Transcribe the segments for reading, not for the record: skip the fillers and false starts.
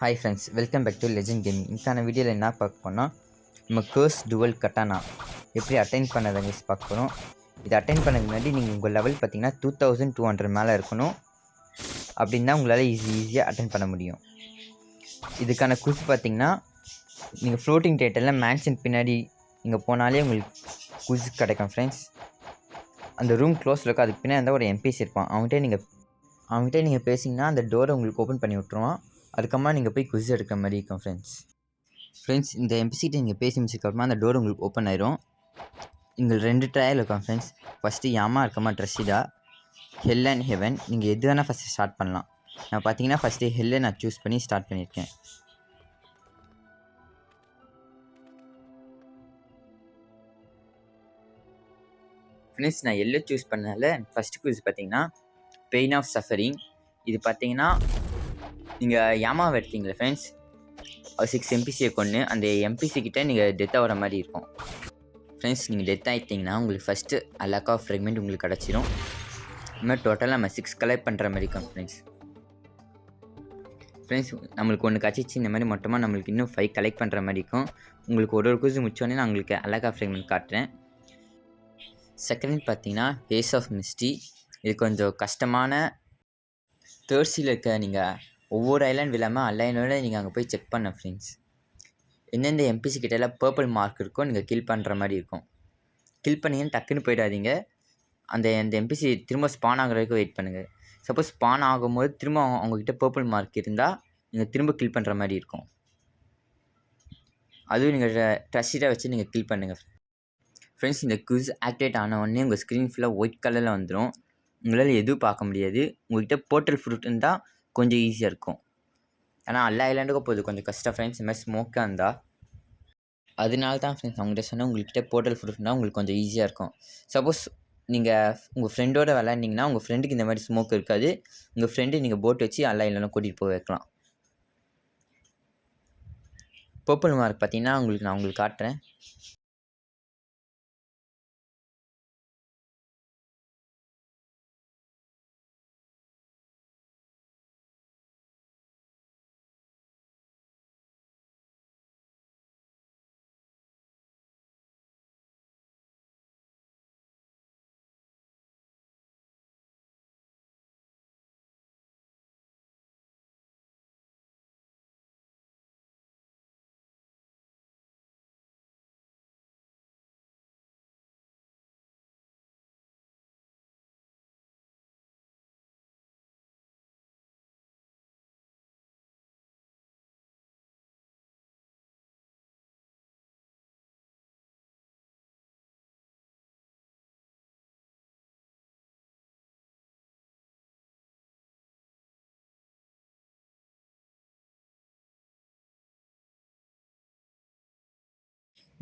Hi friends, welcome back to legend gaming. இதுக்கான வீடியோவில் என்ன பார்க்க போனால் நம்ம கர்ஸ் டுவல் கட்டானா எப்படி அட்டைன் பண்ணதை பார்க்க போகிறோம். இது அட்டைன் பண்ணதுக்கு முன்னாடி நீங்கள் உங்கள் லெவல் பார்த்தீங்கன்னா 2200 மேலே இருக்கணும். அப்படின்னா உங்களால் ஈஸியாக அட்டைன் பண்ண முடியும். இதுக்கான குஸ் பார்த்தீங்கன்னா நீங்கள் ஃப்ளோட்டிங் டேட்டில் மேன்ஷன் பின்னாடி நீங்கள் போனாலே உங்களுக்கு குஸ் கிடைக்கும் ஃப்ரெண்ட்ஸ். அந்த ரூம் க்ளோஸில் இருக்கும். அதுக்கு பின்னாடி இருந்தால் ஒரு எம்பிசி இருப்பான். அவங்ககிட்ட நீங்கள் பேசிங்கன்னா அந்த டோரை உங்களுக்கு ஓப்பன் பண்ணி விட்ருவான். அதுக்கப்புறமா நீங்கள் போய் குவிஸ் எடுக்கிற மாதிரி இருக்கும் ஃப்ரெண்ட்ஸ். இந்த எம்பிசிகிட்ட நீங்கள் பேசி முடிச்சதுக்கப்புறமா அந்த டோர் உங்களுக்கு ஓப்பன் ஆயிரும். இங்கே 2 ட்ரையல் இருக்கும் ஃப்ரெண்ட்ஸ். ஃபஸ்ட்டு யாமா இருக்கமா ட்ரெஸ்ஸிடா, ஹெல் அண்ட் ஹெவன். நீங்கள் எது வேணால் ஃபஸ்ட்டு ஸ்டார்ட் பண்ணலாம். நான் பார்த்தீங்கன்னா ஃபஸ்ட்டு ஹெல்லை நான் சூஸ் பண்ணி ஸ்டார்ட் பண்ணியிருக்கேன். ஃப்ரெண்ட்ஸ், நான் எல்லோ சூஸ் பண்ணதால ஃபஸ்ட்டு குவிஸ் பார்த்தீங்கன்னா பெயின் ஆஃப் சஃபரிங். இது பார்த்தீங்கன்னா நீங்கள் யாமாவை எடுத்தீங்களே ஃப்ரெண்ட்ஸ், 6 எம்பிசியை கொண்டு அந்த எம்பிசிக்கிட்ட நீங்கள் டெத் ஆகிற மாதிரி இருக்கும் ஃப்ரெண்ட்ஸ். நீங்கள் டெத் ஆகிட்டிங்கன்னா உங்களுக்கு ஃபஸ்ட்டு அலாக் ஆஃப் ஃப்ரெக்மெண்ட் உங்களுக்கு கிடச்சிரும். இதுமாதிரி டோட்டலாக நம்ம 6 கலெக்ட் பண்ணுற மாதிரி இருக்கும் ஃப்ரெண்ட்ஸ். நம்மளுக்கு ஒன்று கச்சிச்சு. இந்த மாதிரி மொத்தமாக நம்மளுக்கு இன்னும் 5 கலெக்ட் பண்ணுற மாதிரி இருக்கும். உங்களுக்கு ஒரு குஸ் முடிச்சோடனே நான் உங்களுக்கு அலாக் ஆஃப் ஃப்ரெக்மெண்ட் காட்டுறேன். செகண்ட் பார்த்தீங்கன்னா ஹேஸ் ஆஃப் மிஸ்டி. இது கொஞ்சம் கஷ்டமான தேர்சியில் இருக்க. நீங்கள் ஒவ்வொரு ஐலாண்ட் விழாமல் அலைனோட நீங்கள் அங்கே போய் செக் பண்ண ஃப்ரெண்ட்ஸ். எந்தெந்த எம்பிசி கிட்டலாம் பர்பிள் மார்க் இருக்கோ நீங்கள் கில் பண்ணுற மாதிரி இருக்கும். கில் பண்ணிங்கன்னு டக்குன்னு போயிடாதீங்க. அந்த எம்பிசி திரும்ப ஸ்பான் ஆகிற வரைக்கும் வெயிட் பண்ணுங்கள். சப்போஸ் ஸ்பான் ஆகும்போது திரும்ப அவங்கக்கிட்ட பர்பிள் மார்க் இருந்தால் நீங்கள் திரும்ப கில் பண்ணுற மாதிரி இருக்கும். அதுவும் நீங்கள் ட்ரஸ்டாக வச்சு நீங்கள் கில் பண்ணுங்கள் ஃப்ரெண்ட்ஸ். இந்த குவிஸ் ஆக்டிவேட் ஆன உடனே உங்கள் ஸ்க்ரீன் ஃபுல்லாக ஒயிட் கலரில் வந்துடும். உங்களால் எதுவும் பார்க்க முடியாது. உங்கள்கிட்ட போர்ட்டல் ஃப்ரூட் இருந்தால் கொஞ்சம் ஈஸியாக இருக்கும். ஆனால் எல்லா ஐலாண்டுக்கும் போகுது கொஞ்சம் கஷ்டம் ஃப்ரெண்ட்ஸ். இந்த மாதிரி ஸ்மோக்காக இருந்தால் அதனால தான் ஃப்ரெண்ட்ஸ் அவங்ககிட்ட சொன்னால் உங்கள்கிட்ட போர்ட்டல் ஃப்ரூட் இருந்தால் உங்களுக்கு கொஞ்சம் ஈஸியாக இருக்கும். சப்போஸ் நீங்கள் உங்கள் ஃப்ரெண்டோட விளையாண்டிங்கன்னா உங்கள் ஃப்ரெண்டுக்கு இந்த மாதிரி ஸ்மோக் இருக்காது. உங்கள் ஃப்ரெண்டு நீங்கள் போட் வச்சு எல்லா ஐலாண்டும் கூட்டிகிட்டு போய் வைக்கலாம். பர்பிள் மார்க் பார்த்தீங்கன்னா நான் உங்களுக்கு காட்டுறேன்.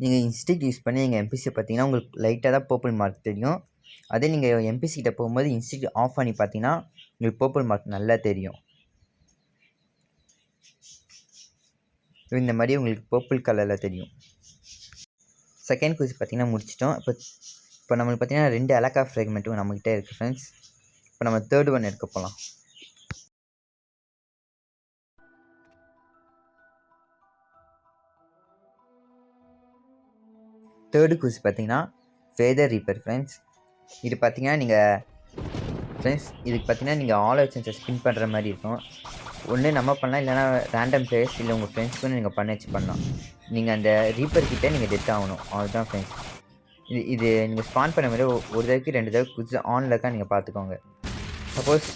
நீங்கள் இன்ஸ்டிக் யூஸ் பண்ணி எங்கள் எம்பிசி பார்த்தீங்கன்னா உங்களுக்கு லைட்டாக தான் பர்பிள் மார்க் தெரியும். அதே நீங்கள் எம்பிசிக்கிட்ட போகும்போது இன்ஸ்டிக் ஆஃப் பண்ணி பார்த்தீங்கன்னா உங்களுக்கு பர்பிள் மார்க் நல்லா தெரியும். இந்த மாதிரி உங்களுக்கு பர்பிள் கலரில் தெரியும். செகண்ட் குவிஸ் பார்த்தீங்கன்னா முடிச்சிட்டோம். இப்போ நம்மளுக்கு பார்த்தீங்கன்னா 2 அலாக் ஆஃப் ஃப்ராக்மெண்ட்டும் நம்மக்கிட்ட இருக்குது ஃப்ரெண்ட்ஸ். இப்போ நம்ம தேர்ட் ஒன் எடுக்க போகலாம். தேர்டு குவிஸ் பார்த்தீங்கன்னா ஃபேதர் ரீப்பர் ஃப்ரெண்ட்ஸ். இது பார்த்தீங்கன்னா இதுக்கு பார்த்தீங்கன்னா நீங்கள் ஆல் ஆப்ஷன்ஸை ஸ்பின் பண்ணுற மாதிரி இருக்கும். ஒன்று நம்ம பண்ணலாம், இல்லைனா ரேண்டம் பிளேயர்ஸ் இல்லை உங்கள் ஃப்ரெண்ட்ஸ்க்கு நீங்கள் பண்ணலாம். நீங்கள் அந்த ரீப்பர் கிட்டே நீங்கள் டெத் ஆகணும். அதுதான் ஃப்ரெண்ட்ஸ். இது நீங்கள் ஸ்பான் பண்ண மாதிரி ஒரு தடவைக்கு 2 தடவை குவிஸ் ஆனில் இருக்கா நீங்கள் பார்த்துக்கோங்க. சப்போஸ்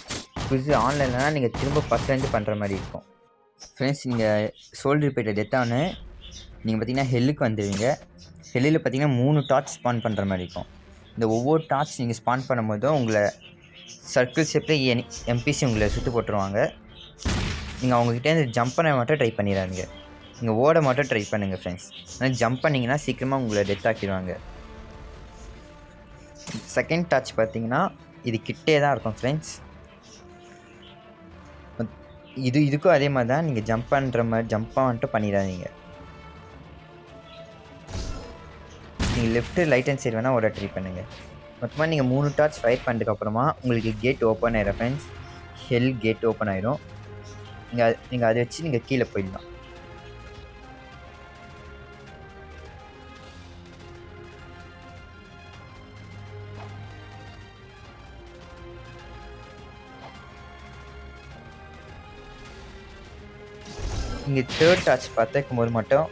குவிஸ் ஆனில் இல்லைனா நீங்கள் திரும்ப ஃபஸ்ட்லேருந்து பண்ணுற மாதிரி இருக்கும் ஃப்ரெண்ட்ஸ். நீங்கள் சோல் ரீப்பர்கிட்ட டெத் ஆனு நீங்கள் பார்த்தீங்கன்னா ஹெல்லுக்கு வந்துடுவீங்க. ஹெல்லில் பார்த்தீங்கன்னா 3 டார்ச் ஸ்பான் பண்ணுற மாதிரி இருக்கும். இந்த ஒவ்வொரு டார்ச் நீங்கள் ஸ்பான் பண்ணும்போதும் உங்களை சர்க்கிள் ஷேப்பில் எம்பிசி உங்களை சுட்டு போட்டுருவாங்க. நீங்கள் அவங்ககிட்ட ஜம்ப் பண்ண மட்டும் ட்ரை பண்ணிடுறாங்க. நீங்கள் ஓட மட்டும் ட்ரை பண்ணுங்கள் ஃப்ரெண்ட்ஸ். ஆனால் ஜம்ப் பண்ணிங்கன்னா சீக்கிரமாக உங்களை டெத் ஆக்கிடுவாங்க. செகண்ட் டார்ச் பார்த்தீங்கன்னா இது கிட்டே தான் இருக்கும் ஃப்ரெண்ட்ஸ். இதுக்கும் அதே மாதிரி தான். நீங்கள் ஜம்ப் மட்டும் பண்ணிடாதீங்க. நீங்கள் லெஃப்ட்டு ரைட் ஹேண்ட் சைடு வேணால் ஓட ட்ரை பண்ணுங்கள். மொத்தமாக நீங்கள் 3 டார்ச் ஃபயர் பண்ணதுக்கப்புறமா உங்களுக்கு கேட் ஓப்பன் ஆகிடும் ஃப்ரெண்ட்ஸ். ஹெல் கேட் ஓப்பன் ஆகிடும். நீங்கள் அதை வச்சு நீங்கள் கீழே போயிடலாம். இங்கே தேர்ட் டார்ச் பார்த்துக்கும் போது மட்டும்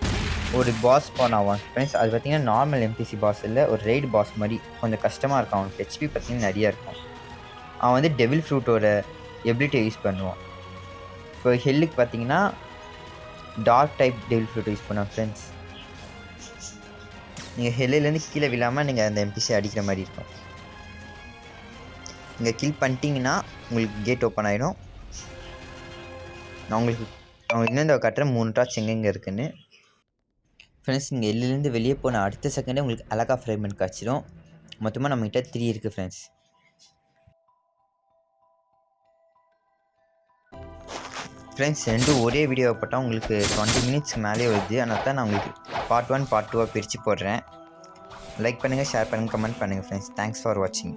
ஒரு பாஸ் ஸ்பான் ஆகும் ஃப்ரெண்ட்ஸ். அது பார்த்தீங்கன்னா நார்மல் எம்பிசி பாஸ் இல்லை, ஒரு ரெய்டு பாஸ் மாதிரி கொஞ்சம் கஷ்டமாக இருக்கும். அவனுக்கு ஹெச்பி பார்த்தீங்கன்னா நிறையா இருக்கும். அவன் வந்து டெவில் ஃப்ரூட்டோட எபிலிட்டியை யூஸ் பண்ணுவான். இப்போ ஹெல்லுக்கு பார்த்தீங்கன்னா dark type devil fruit use பண்ணுவான் ஃப்ரெண்ட்ஸ். நீங்கள் ஹெல்லுலேருந்து கீழே விழாமல் நீங்கள் அந்த எம்பிசி அடிக்கிற மாதிரி இருக்கும். நீங்கள் கில் பண்ணிட்டீங்கன்னா உங்களுக்கு கேட் ஓப்பன் ஆகிடும். நான் உங்களுக்கு இன்னும் இந்த கட்டுற 3 டார்ச் எங்கெங்கே இருக்குன்னு ஃப்ரெண்ட்ஸ். நீங்கள் எல்லிலேருந்து வெளியே போன அடுத்த செகண்டே உங்களுக்கு அழகா ஃப்ரேக்மெண்ட் கிடச்சிடும். மொத்தமாக நம்மகிட்ட 3 இருக்குது ஃப்ரெண்ட்ஸ். ரெண்டும் ஒரே வீடியோவை போட்டால் உங்களுக்கு 20 மினிட்ஸ்க்கு மேலே வருது. அதனால தான் நான் உங்களுக்கு பார்ட் 1 பார்ட் 2 பிரித்து போடுறேன். லைக் பண்ணுங்கள், ஷேர் பண்ணுங்கள், கமெண்ட் பண்ணுங்கள் ஃப்ரெண்ட்ஸ். தேங்க்ஸ் ஃபார் வாட்சிங்.